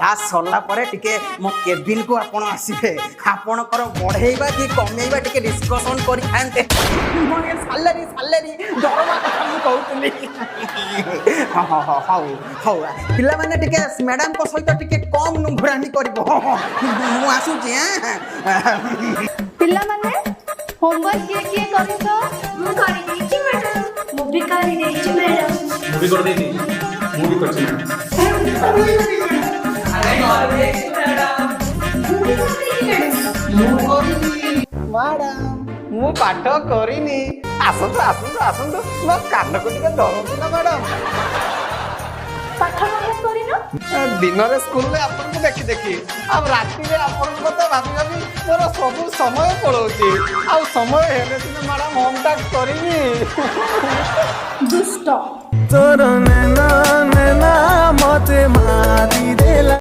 Class सरला परे टिके मो केबिन को आपण आसीबे आपणकर बढ़ेइबा कि कमेइबा टिके डिस्कशन करि थांते मोर सैलरी दरमा कथा मु कहउतली हाउ पिला माने टिके मैडम को सहित टिके कम नुघुरानी करबो मु आसु जे पिला माने होमवर्क किए करिस मु करि देछि मैडम मु भी करि देछि मैडम मूवी कर देनी मूवी कर देनी मैडम मु पाठ करिनी आसंतु मो कान को टिके धरंतु ना मैडम पाठ नहीं करिनो दिन रे स्कूल में आपन को देखी अब राति रे आपन को तो भाभी मोर सब समय पळौची आ समय हेले सिना मैडम होम टास्क करिनी दुष्ट तोर नैना नैना मते मारी देला।